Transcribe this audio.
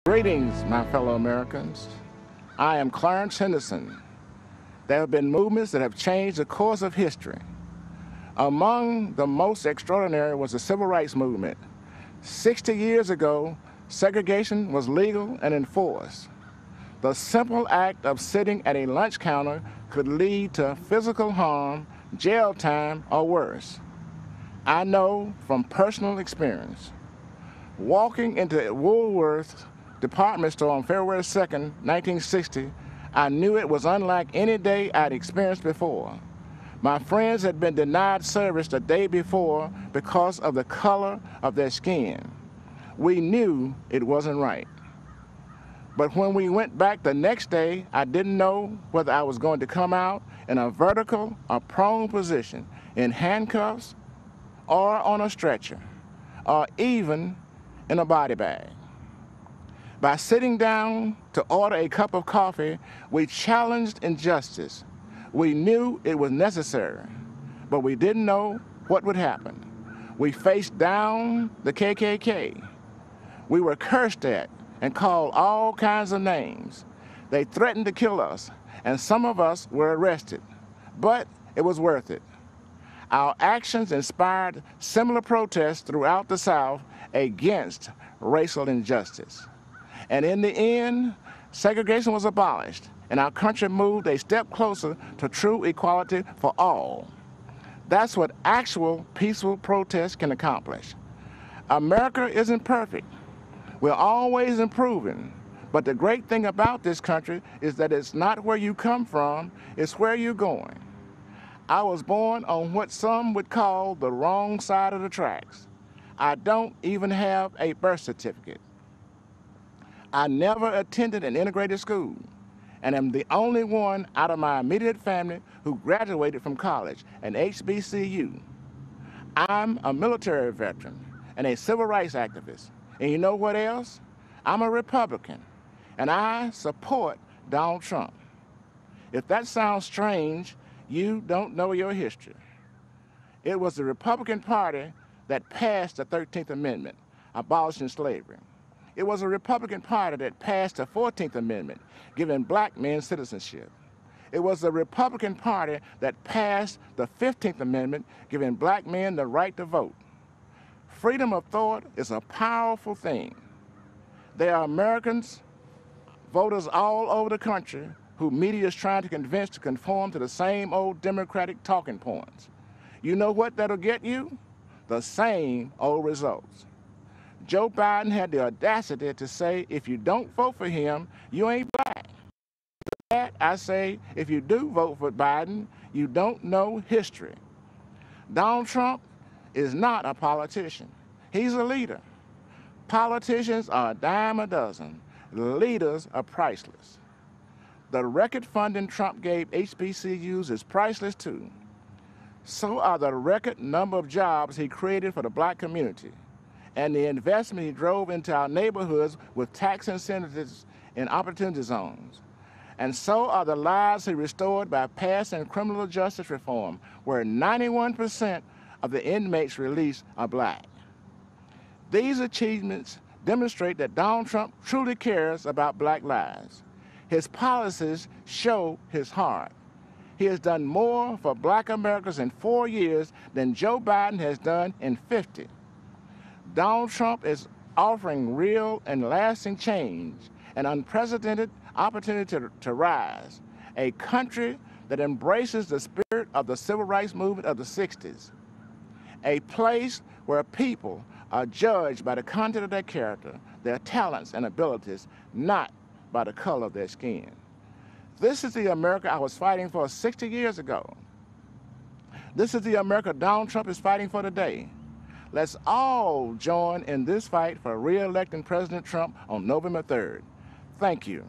Greetings, my fellow Americans. I am Clarence Henderson. There have been movements that have changed the course of history. Among the most extraordinary was the Civil Rights Movement. 60 years ago, segregation was legal and enforced. The simple act of sitting at a lunch counter could lead to physical harm, jail time, or worse. I know from personal experience. Walking into Woolworth's department store on February 2nd, 1960, I knew it was unlike any day I'd experienced before. My friends had been denied service the day before because of the color of their skin. We knew it wasn't right. But when we went back the next day, I didn't know whether I was going to come out in a vertical or prone position, in handcuffs or on a stretcher, or even in a body bag. By sitting down to order a cup of coffee, we challenged injustice. We knew it was necessary, but we didn't know what would happen. We faced down the KKK. We were cursed at and called all kinds of names. They threatened to kill us, and some of us were arrested, but it was worth it. Our actions inspired similar protests throughout the South against racial injustice. And in the end, segregation was abolished, and our country moved a step closer to true equality for all. That's what actual peaceful protest can accomplish. America isn't perfect. We're always improving, but the great thing about this country is that it's not where you come from, it's where you're going. I was born on what some would call the wrong side of the tracks. I don't even have a birth certificate. I never attended an integrated school, and am the only one out of my immediate family who graduated from college, an HBCU. I'm a military veteran and a civil rights activist. And you know what else? I'm a Republican, and I support Donald Trump. If that sounds strange, you don't know your history. It was the Republican Party that passed the 13th Amendment, abolishing slavery. It was a Republican Party that passed the 14th Amendment, giving black men citizenship. It was the Republican Party that passed the 15th Amendment, giving black men the right to vote. Freedom of thought is a powerful thing. There are Americans, voters all over the country, who media is trying to convince to conform to the same old Democratic talking points. You know what that'll get you? The same old results. Joe Biden had the audacity to say, if you don't vote for him, you ain't black. To that, I say, if you do vote for Biden, you don't know history. Donald Trump is not a politician. He's a leader. Politicians are a dime a dozen. Leaders are priceless. The record funding Trump gave HBCUs is priceless too. So are the record number of jobs he created for the black community, and the investment he drove into our neighborhoods with tax incentives in opportunity zones. And so are the lives he restored by passing criminal justice reform, where 91% of the inmates released are black. These achievements demonstrate that Donald Trump truly cares about black lives. His policies show his heart. He has done more for black Americans in 4 years than Joe Biden has done in 50. Donald Trump is offering real and lasting change, an unprecedented opportunity to rise, a country that embraces the spirit of the civil rights movement of the 60s, a place where people are judged by the content of their character, their talents and abilities, not by the color of their skin. This is the America I was fighting for 60 years ago. This is the America Donald Trump is fighting for today. Let's all join in this fight for re-electing President Trump on November 3rd. Thank you.